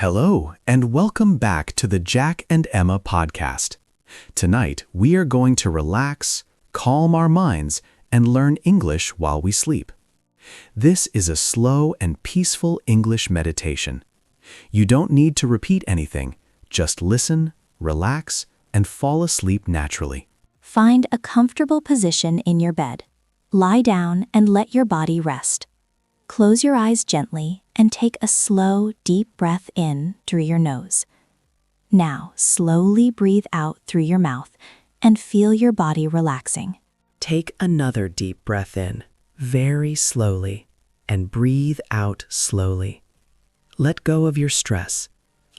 Hello, and welcome back to the Jack and Emma podcast. Tonight, we are going to relax, calm our minds, and learn English while we sleep. This is a slow and peaceful English meditation. You don't need to repeat anything, just listen, relax, and fall asleep naturally. Find a comfortable position in your bed. Lie down and let your body rest. Close your eyes gently and take a slow, deep breath in through your nose. Now, slowly breathe out through your mouth and feel your body relaxing. Take another deep breath in, very slowly, and breathe out slowly. Let go of your stress,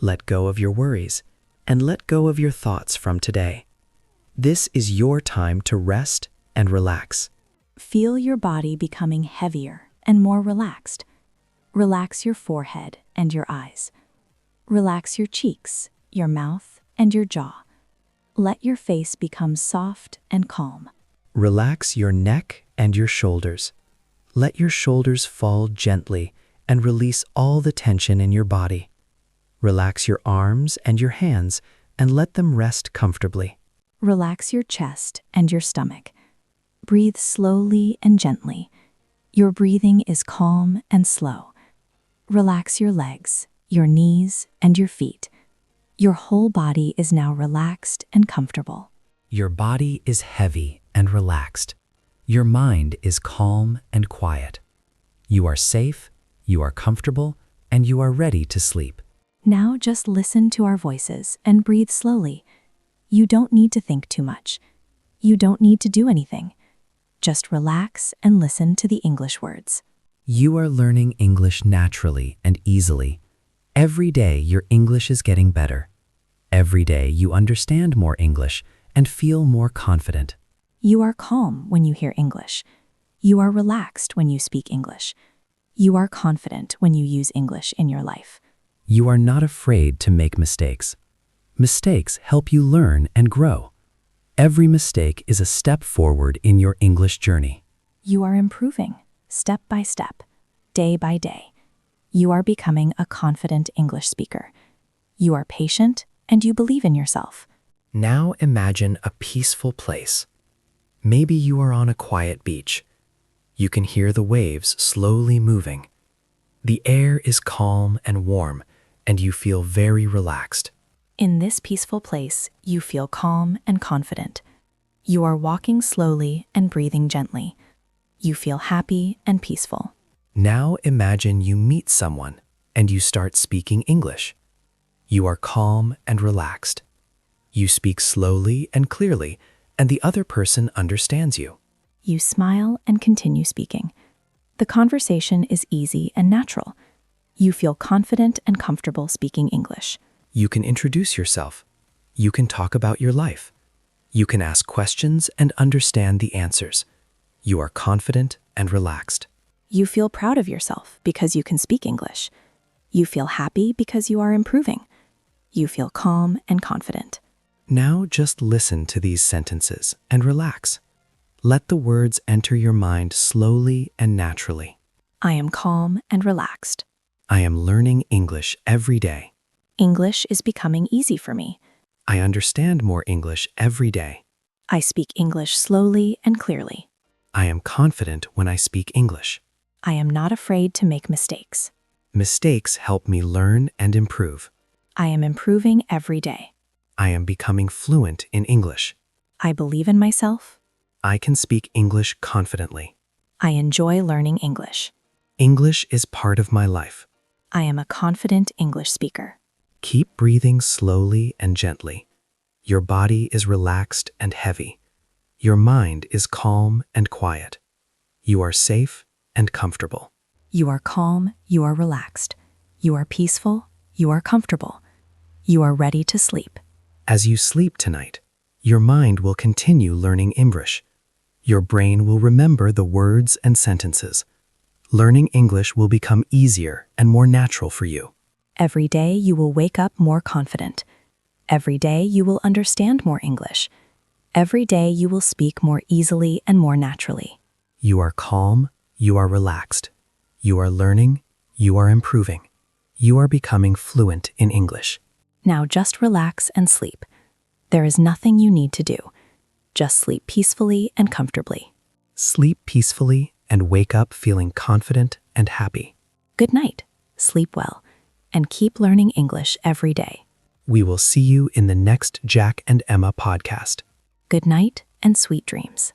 let go of your worries, and let go of your thoughts from today. This is your time to rest and relax. Feel your body becoming heavier and more relaxed. Relax your forehead and your eyes. Relax your cheeks, your mouth, and your jaw. Let your face become soft and calm. Relax your neck and your shoulders. Let your shoulders fall gently and release all the tension in your body. Relax your arms and your hands and let them rest comfortably. Relax your chest and your stomach. Breathe slowly and gently. Your breathing is calm and slow. Relax your legs, your knees, and your feet. Your whole body is now relaxed and comfortable. Your body is heavy and relaxed. Your mind is calm and quiet. You are safe, you are comfortable, and you are ready to sleep. Now just listen to our voices and breathe slowly. You don't need to think too much. You don't need to do anything. Just relax and listen to the English words. You are learning English naturally and easily. Every day your English is getting better. Every day you understand more English and feel more confident. You are calm when you hear English. You are relaxed when you speak English. You are confident when you use English in your life. You are not afraid to make mistakes. Mistakes help you learn and grow. Every mistake is a step forward in your English journey. You are improving, step by step, day by day. You are becoming a confident English speaker. You are patient and you believe in yourself. Now imagine a peaceful place. Maybe you are on a quiet beach. You can hear the waves slowly moving. The air is calm and warm, and you feel very relaxed. In this peaceful place, you feel calm and confident. You are walking slowly and breathing gently. You feel happy and peaceful. Now imagine you meet someone and you start speaking English. You are calm and relaxed. You speak slowly and clearly, and the other person understands you. You smile and continue speaking. The conversation is easy and natural. You feel confident and comfortable speaking English. You can introduce yourself. You can talk about your life. You can ask questions and understand the answers. You are confident and relaxed. You feel proud of yourself because you can speak English. You feel happy because you are improving. You feel calm and confident. Now just listen to these sentences and relax. Let the words enter your mind slowly and naturally. I am calm and relaxed. I am learning English every day. English is becoming easy for me. I understand more English every day. I speak English slowly and clearly. I am confident when I speak English. I am not afraid to make mistakes. Mistakes help me learn and improve. I am improving every day. I am becoming fluent in English. I believe in myself. I can speak English confidently. I enjoy learning English. English is part of my life. I am a confident English speaker. Keep breathing slowly and gently. Your body is relaxed and heavy. Your mind is calm and quiet. You are safe and comfortable. You are calm, you are relaxed. You are peaceful, you are comfortable. You are ready to sleep. As you sleep tonight, your mind will continue learning English. Your brain will remember the words and sentences. Learning English will become easier and more natural for you. Every day you will wake up more confident. Every day you will understand more English. Every day you will speak more easily and more naturally. You are calm, you are relaxed. You are learning, you are improving. You are becoming fluent in English. Now just relax and sleep. There is nothing you need to do. Just sleep peacefully and comfortably. Sleep peacefully and wake up feeling confident and happy. Good night, sleep well, and keep learning English every day. We will see you in the next Jack and Emma podcast. Good night and sweet dreams.